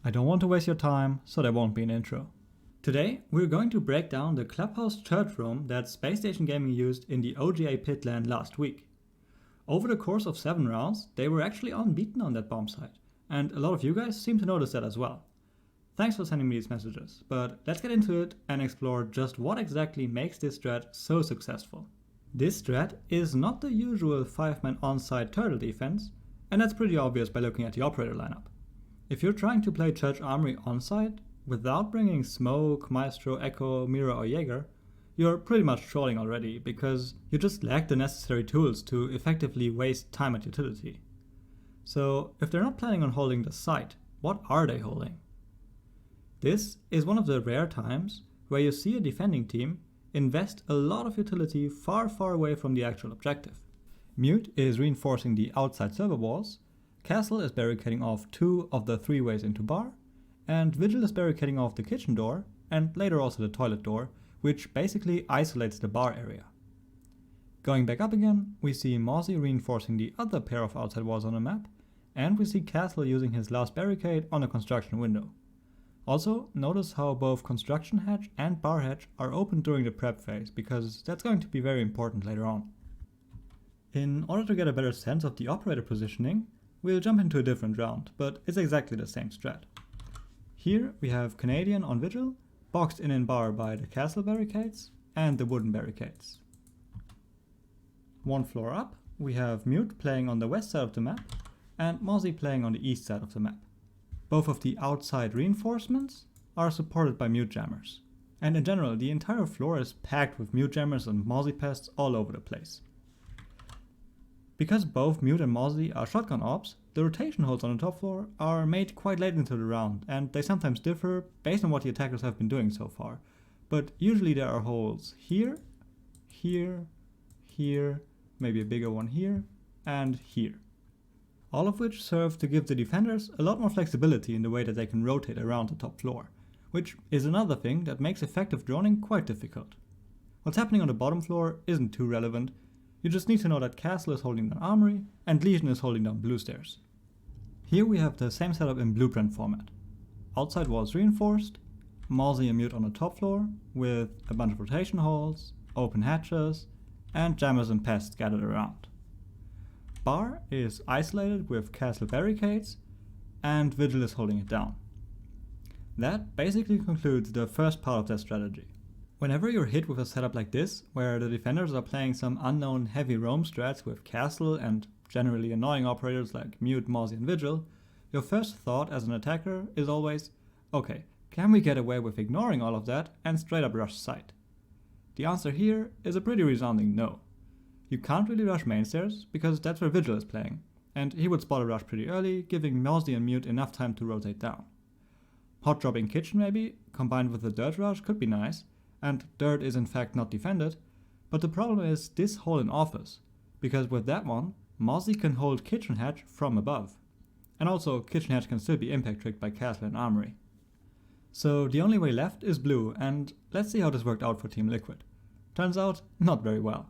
I don't want to waste your time, so there won't be an intro. Today, we're going to break down the Clubhouse church room that Space Station Gaming used in the OGA Pitland last week. Over the course of 7 rounds, they were actually unbeaten on that bomb site, and a lot of you guys seem to notice that as well. Thanks for sending me these messages, but let's get into it and explore just what exactly makes this strat so successful. This strat is not the usual 5-man on-site turtle defense, and that's pretty obvious by looking at the operator lineup. If you're trying to play Church Armory on-site without bringing Smoke, Maestro, Echo, Mira or Jaeger, you're pretty much trolling already because you just lack the necessary tools to effectively waste time at utility. So if they're not planning on holding the site, what are they holding? This is one of the rare times where you see a defending team invest a lot of utility far away from the actual objective. Mute is reinforcing the outside server walls, Castle is barricading off 2 of the 3 ways into bar, and Vigil is barricading off the kitchen door and later also the toilet door, which basically isolates the bar area. Going back up again, we see Mozzie reinforcing the other pair of outside walls on the map, and we see Castle using his last barricade on a construction window. Also, notice how both construction hatch and bar hatch are open during the prep phase, because that's going to be very important later on. In order to get a better sense of the operator positioning, we'll jump into a different round, but it's exactly the same strat. Here we have Canadian on Vigil, boxed in bar by the castle barricades and the wooden barricades. 1 floor up, we have Mute playing on the west side of the map, and Mozzie playing on the east side of the map. Both of the outside reinforcements are supported by Mute jammers. And in general, the entire floor is packed with Mute jammers and Mozzie pests all over the place. Because both Mute and Mozzie are shotgun ops, the rotation holds on the top floor are made quite late into the round, and they sometimes differ based on what the attackers have been doing so far. But usually there are holes here, here, here, maybe a bigger one here, and here. All of which serve to give the defenders a lot more flexibility in the way that they can rotate around the top floor, which is another thing that makes effective droning quite difficult. What's happening on the bottom floor isn't too relevant, you just need to know that Castle is holding down Armory and Legion is holding down blue stairs. Here we have the same setup in blueprint format. Outside walls reinforced, Mozzie and Mute on the top floor with a bunch of rotation holes, open hatches, and jammers and pests scattered around. Bar is isolated with castle barricades, and Vigil is holding it down. That basically concludes the first part of their strategy. Whenever you're hit with a setup like this, where the defenders are playing some unknown heavy roam strats with castle and generally annoying operators like Mute, Mozzie and Vigil, your first thought as an attacker is always, okay, can we get away with ignoring all of that and straight up rush site? The answer here is a pretty resounding no. You can't really rush main stairs, because that's where Vigil is playing, and he would spot a rush pretty early, giving Mozzie and Mute enough time to rotate down. Hot dropping kitchen maybe, combined with a dirt rush could be nice, and dirt is in fact not defended, but the problem is this hole in office, because with that one, Mozzie can hold kitchen hatch from above. And also kitchen hatch can still be impact tricked by castle and armory. So the only way left is blue, and let's see how this worked out for Team Liquid. Turns out, not very well.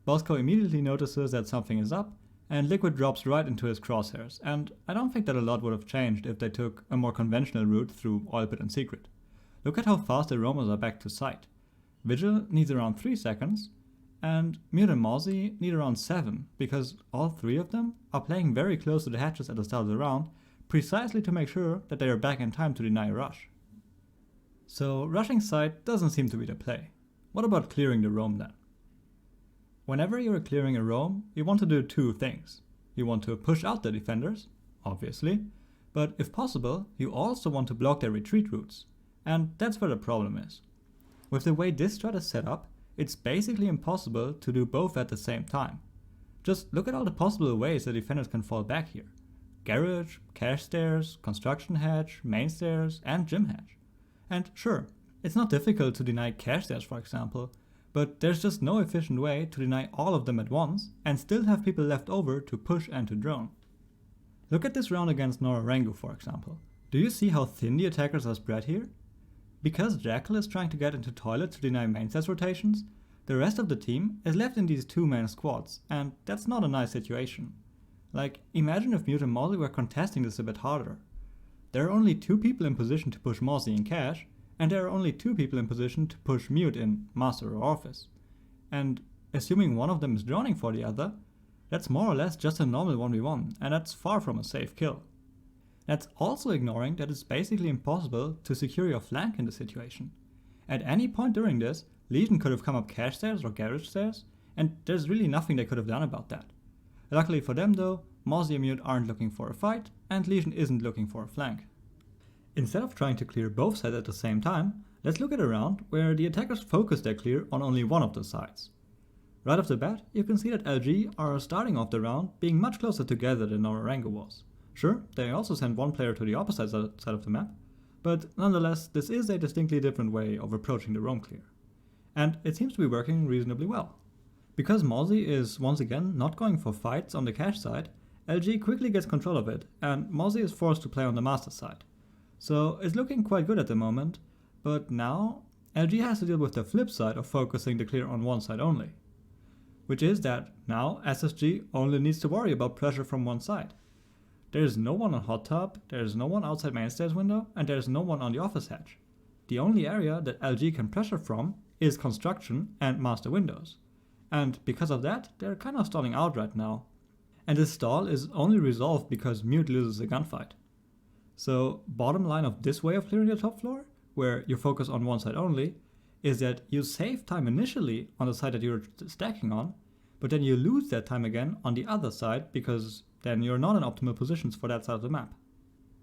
Bosco immediately notices that something is up, and Liquid drops right into his crosshairs, and I don't think that a lot would have changed if they took a more conventional route through Oil Pit and Secret. Look at how fast the roamers are back to site. Vigil needs around 3 seconds, and Mute and Mozzie need around 7, because all 3 of them are playing very close to the hatches at the start of the round, precisely to make sure that they are back in time to deny a rush. So rushing site doesn't seem to be the play. What about clearing the roam then? Whenever you're clearing a roam, you want to do 2 things. You want to push out the defenders, obviously, but if possible, you also want to block their retreat routes, and that's where the problem is. With the way this strat is set up, it's basically impossible to do both at the same time. Just look at all the possible ways the defenders can fall back here. Garage, cache stairs, construction hatch, main stairs, and gym hatch. And sure, it's not difficult to deny cache stairs for example, but there's just no efficient way to deny all of them at once and still have people left over to push and to drone. Look at this round against Nora Rangu for example. Do you see how thin the attackers are spread here? Because Jackal is trying to get into toilet to deny main stairs rotations, the rest of the team is left in these 2-man squads, and that's not a nice situation. Like, imagine if Mute and Mozzie were contesting this a bit harder. there are only 2 people in position to push Mozzie in cache, and there are only 2 people in position to push Mute in Master or Office. And assuming one of them is droning for the other, that's more or less just a normal 1v1, and that's far from a safe kill. That's also ignoring that it's basically impossible to secure your flank in this situation. At any point during this, Legion could have come up cache stairs or garage stairs, and there's really nothing they could have done about that. Luckily for them though, Mozzie and Mute aren't looking for a fight, and Legion isn't looking for a flank. Instead of trying to clear both sides at the same time, let's look at a round where the attackers focus their clear on only one of the sides. Right off the bat, you can see that LG are starting off the round being much closer together than Norango was. Sure, they also sent one player to the opposite side of the map, but nonetheless, this is a distinctly different way of approaching the roam clear. And it seems to be working reasonably well. Because Mozzie is once again not going for fights on the cache side, LG quickly gets control of it, and Mozzie is forced to play on the master side. So it's looking quite good at the moment, but now LG has to deal with the flip side of focusing the clear on one side only. Which is that now SSG only needs to worry about pressure from one side. There is no one on hot top, there is no one outside main stairs window, and there is no one on the office hatch. The only area that LG can pressure from is construction and master windows. And because of that, they're kind of stalling out right now. And this stall is only resolved because Mute loses a gunfight. So bottom line of this way of clearing the top floor, where you focus on one side only, is that you save time initially on the side that you're stacking on, but then you lose that time again on the other side because then you're not in optimal positions for that side of the map.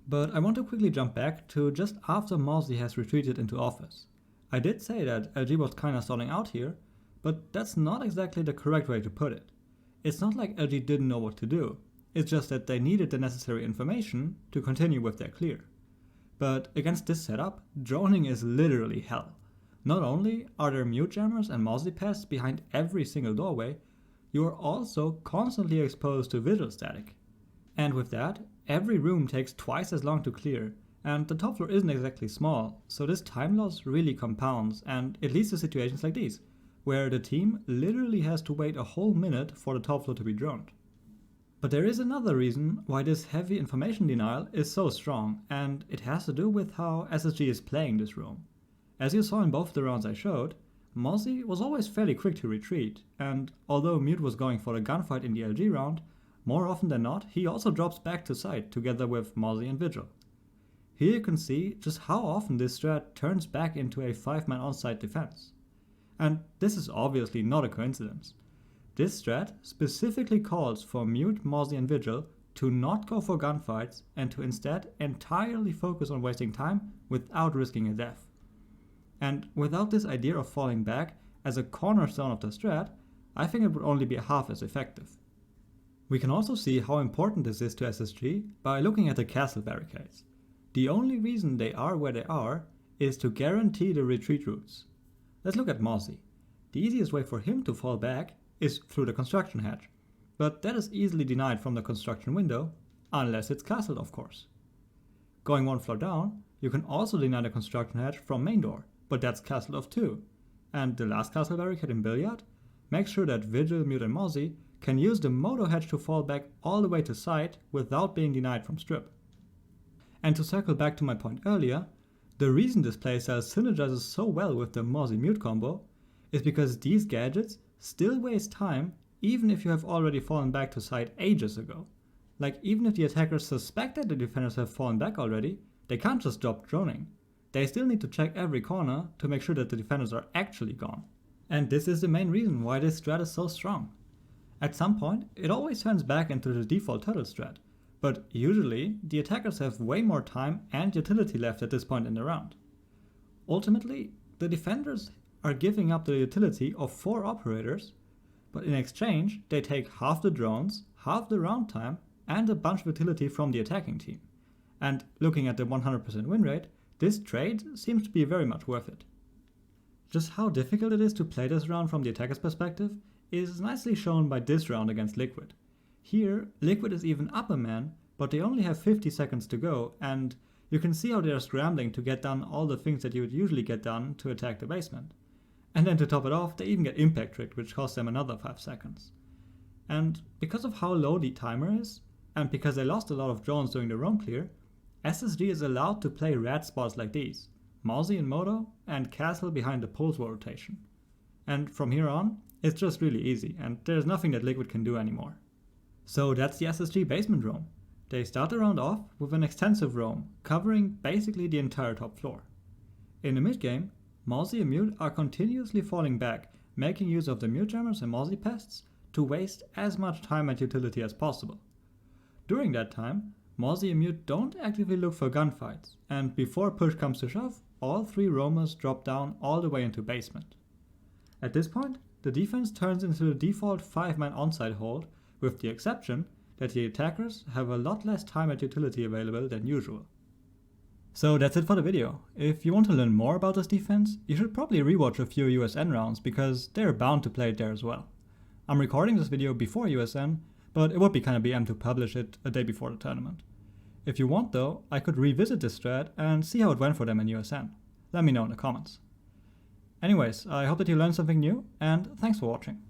But I want to quickly jump back to just after Mozzie has retreated into office. I did say that LG was kinda stalling out here, but that's not exactly the correct way to put it. It's not like LG didn't know what to do, it's just that they needed the necessary information to continue with their clear. But against this setup, droning is literally hell. Not only are there mute jammers and Mozzie pads behind every single doorway, you are also constantly exposed to visual static. And with that, every room takes twice as long to clear, and the top floor isn't exactly small, so this time loss really compounds, and it leads to situations like these, where the team literally has to wait a whole minute for the top floor to be droned. But there is another reason why this heavy information denial is so strong, and it has to do with how SSG is playing this room. As you saw in both the rounds I showed, Mozzie was always fairly quick to retreat, and although Mute was going for a gunfight in the LG round, more often than not he also drops back to site together with Mozzie and Vigil. Here you can see just how often this strat turns back into a 5-man on-site defense. And this is obviously not a coincidence. This strat specifically calls for Mute, Mozzie and Vigil to not go for gunfights and to instead entirely focus on wasting time without risking a death. And without this idea of falling back as a cornerstone of the strat, I think it would only be half as effective. We can also see how important this is to SSG by looking at the castle barricades. The only reason they are where they are is to guarantee the retreat routes. Let's look at Mozzie. The easiest way for him to fall back is through the construction hatch, but that is easily denied from the construction window, unless it's castled of course. Going one floor down, you can also deny the construction hatch from main door, but that's castled off too. And the last castle barricade in Billiard makes sure that Vigil, Mute and Mozzie can use the moto hatch to fall back all the way to site without being denied from strip. And to circle back to my point earlier, the reason this playstyle synergizes so well with the Mozzie Mute combo is because these gadgets still waste time even if you have already fallen back to site ages ago. Like even if the attackers suspect that the defenders have fallen back already, they can't just stop droning. They still need to check every corner to make sure that the defenders are actually gone. And this is the main reason why this strat is so strong. At some point, it always turns back into the default turtle strat, but usually the attackers have way more time and utility left at this point in the round. Ultimately, the defenders are giving up the utility of 4 operators, but in exchange they take half the drones, half the round time, and a bunch of utility from the attacking team. And looking at the 100% win rate, this trade seems to be very much worth it. Just how difficult it is to play this round from the attacker's perspective is nicely shown by this round against Liquid. Here, Liquid is even up a man, but they only have 50 seconds to go, and you can see how they are scrambling to get done all the things that you would usually get done to attack the basement. And then to top it off, they even get impact tricked, which costs them another 5 seconds. And because of how low the timer is, and because they lost a lot of drones during the roam clear, SSG is allowed to play red spots like these, Mousy in Moto and Castle behind the pulse rotation. And from here on, it's just really easy and there's nothing that Liquid can do anymore. So that's the SSG basement roam. They start the round off with an extensive roam, covering basically the entire top floor. In the mid game, Mousy and Mute are continuously falling back, making use of the Mute Jammers and Mousy Pests to waste as much time and utility as possible. During that time, Mousy and Mute don't actively look for gunfights, and before push comes to shove, all three roamers drop down all the way into basement. At this point, the defense turns into the default 5-man onside hold, with the exception that the attackers have a lot less time and utility available than usual. So that's it for the video. If you want to learn more about this defense, you should probably rewatch a few USN rounds because they're bound to play it there as well. I'm recording this video before USN, but it would be kinda BM to publish it a day before the tournament. If you want though, I could revisit this strat and see how it went for them in USN. Let me know in the comments. Anyways, I hope that you learned something new, and thanks for watching.